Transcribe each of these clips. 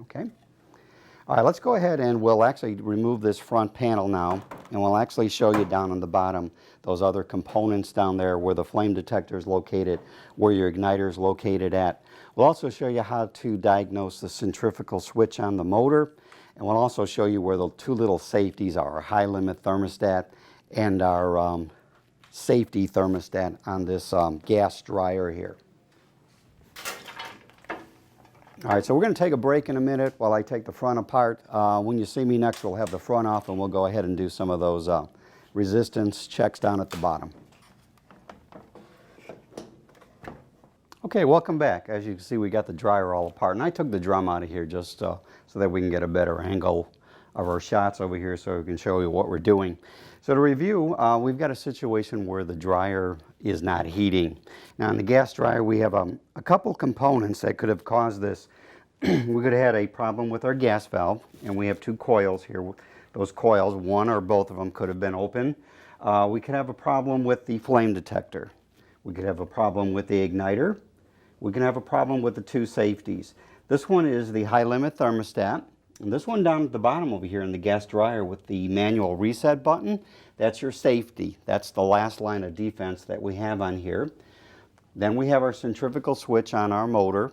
Okay. All right, let's go ahead and we'll actually remove this front panel now, and we'll actually show you down on the bottom those other components down there where the flame detector is located, where your igniter is located at. We'll also show you how to diagnose the centrifugal switch on the motor, and we'll also show you where the two little safeties are, our high limit thermostat and our safety thermostat on this gas dryer here. All right, so we're going to take a break in a minute while I take the front apart. When you see me next, we'll have the front off and we'll go ahead and do some of those resistance checks down at the bottom. Okay, welcome back. As you can see, we got the dryer all apart, and I took the drum out of here just so that we can get a better angle of our shots over here so we can show you what we're doing. So to review, we've got a situation where the dryer is not heating. Now in the gas dryer, we have a couple components that could have caused this. We could have had a problem with our gas valve, and we have two coils here. Those coils, one or both of them, could have been open. We could have a problem with the flame detector. We could have a problem with the igniter. We can have a problem with the two safeties. This one is the high limit thermostat. And this one down at the bottom over here in the gas dryer with the manual reset button, that's your safety. That's the last line of defense that we have on here. Then we have our centrifugal switch on our motor.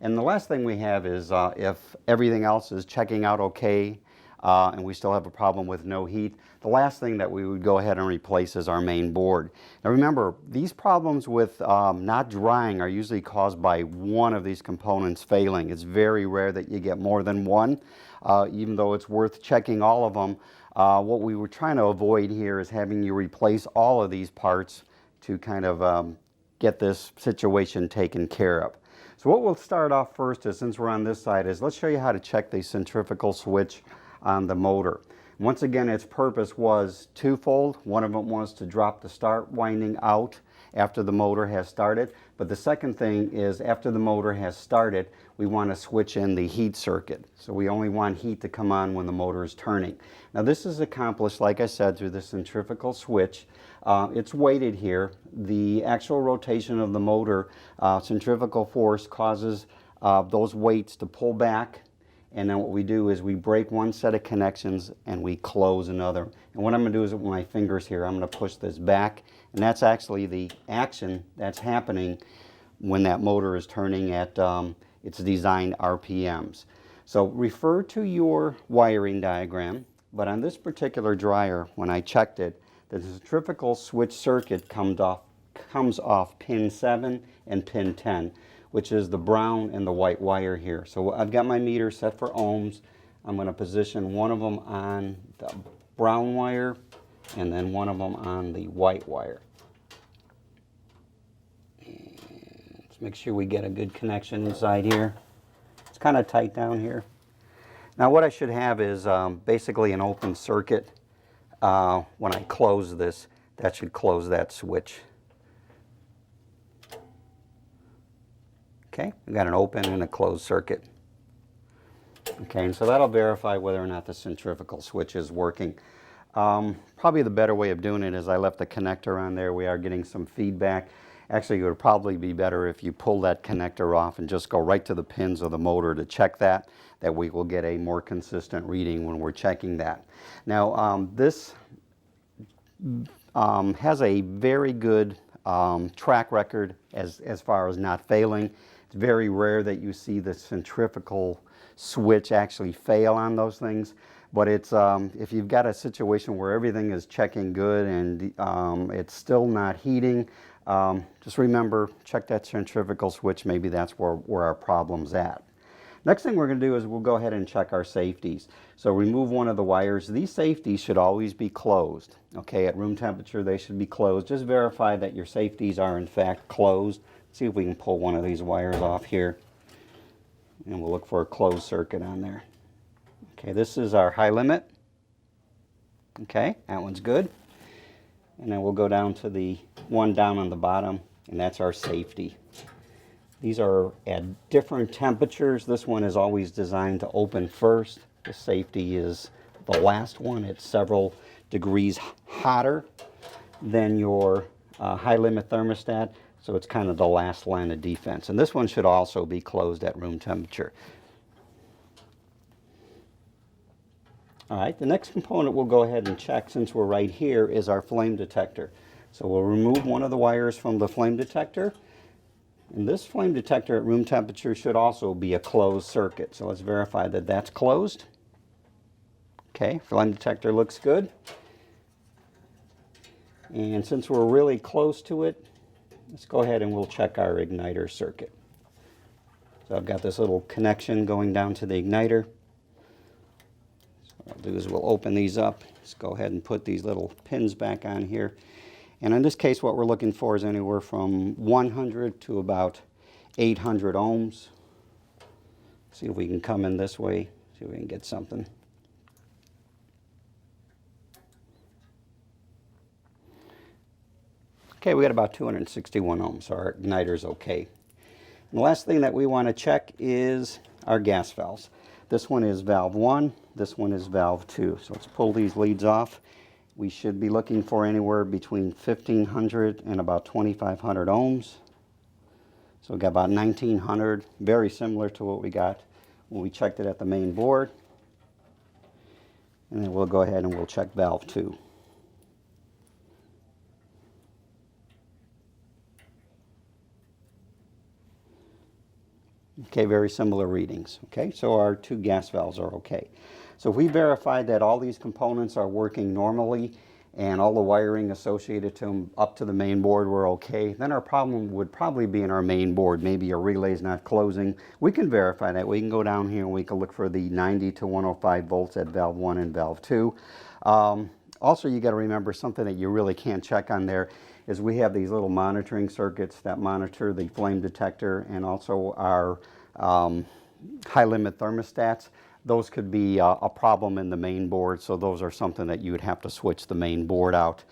And the last thing we have is if everything else is checking out okay and we still have a problem with no heat, the last thing that we would go ahead and replace is our main board. Now remember, these problems with not drying are usually caused by one of these components failing. It's very rare that you get more than one, even though it's worth checking all of them. What we were trying to avoid here is having you replace all of these parts to kind of get this situation taken care of. So what we'll start off first is, since we're on this side, is let's show you how to check the centrifugal switch on the motor. Once again, its purpose was twofold. One of them was to drop the start winding out after the motor has started. But the second thing is, after the motor has started, we want to switch in the heat circuit. So we only want heat to come on when the motor is turning. Now this is accomplished, like I said, through the centrifugal switch. It's weighted here. The actual rotation of the motor, centrifugal force causes those weights to pull back. And then what we do is we break one set of connections and we close another. And what I'm going to do is with my fingers here, I'm going to push this back. And that's actually the action that's happening when that motor is turning at its designed RPMs. So refer to your wiring diagram. But on this particular dryer, when I checked it, the centrifugal switch circuit comes off pin 7 and pin 10. Which is the brown and the white wire here. So I've got my meter set for ohms. I'm going to position one of them on the brown wire and then one of them on the white wire. And let's make sure we get a good connection inside here. It's kind of tight down here. Now what I should have is basically an open circuit. When I close this, that should close that switch. Okay, we've got an open and a closed circuit. Okay, and so that'll verify whether or not the centrifugal switch is working. Probably the better way of doing it is I left the connector on there. We are getting some feedback. Actually, it would probably be better if you pull that connector off and just go right to the pins of the motor to check that we will get a more consistent reading when we're checking that. Now, this has a very good track record as far as not failing. It's very rare that you see the centrifugal switch actually fail on those things, but it's if you've got a situation where everything is checking good and it's still not heating, just remember, check that centrifugal switch. Maybe that's where our problem's at. Next thing we're going to do is we'll go ahead and check our safeties. So remove one of the wires. These safeties should always be closed. Okay, at room temperature they should be closed. Just verify that your safeties are in fact closed. See if we can pull one of these wires off here. And we'll look for a closed circuit on there. Okay, this is our high limit. Okay, that one's good. And then we'll go down to the one down on the bottom, and that's our safety. These are at different temperatures. This one is always designed to open first. The safety is the last one. It's several degrees hotter than your high limit thermostat. So it's kind of the last line of defense. And this one should also be closed at room temperature. All right, the next component we'll go ahead and check, since we're right here, is our flame detector. So we'll remove one of the wires from the flame detector. And this flame detector at room temperature should also be a closed circuit. So let's verify that that's closed. Okay, flame detector looks good. And since we're really close to it, let's go ahead and we'll check our igniter circuit. So I've got this little connection going down to the igniter. So what I'll do is we'll open these up. Let's go ahead and put these little pins back on here. And in this case, what we're looking for is anywhere from 100 to about 800 ohms. See if we can come in this way, see if we can get something. Okay, we got about 261 ohms, so our igniter's okay. And the last thing that we want to check is our gas valves. This one is valve 1, this one is valve 2. So let's pull these leads off. We should be looking for anywhere between 1500 and about 2500 ohms. So we got about 1900, very similar to what we got when we checked it at the main board. And then we'll go ahead and we'll check valve 2. Okay, very similar readings. Okay, so our 2 gas valves are okay. So if we verified that all these components are working normally and all the wiring associated to them up to the main board were okay, then our problem would probably be in our main board. Maybe a relay's not closing. We can verify that. We can go down here and we can look for the 90 to 105 volts at valve 1 and valve 2. Also, you got to remember something that you really can't check on there is we have these little monitoring circuits that monitor the flame detector and also our high limit thermostats. Those could be a problem in the main board, so those are something that you would have to switch the main board out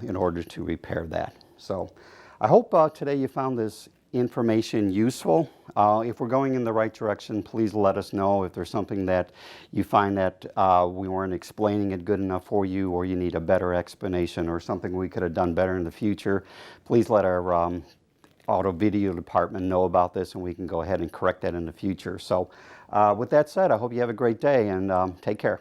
in order to repair that. So I hope today you found this information useful. If we're going in the right direction, please let us know. If there's something that you find that we weren't explaining it good enough for you, or you need a better explanation or something we could have done better in the future, please let our auto video department know about this and we can go ahead and correct that in the future. So with that said, I hope you have a great day and take care.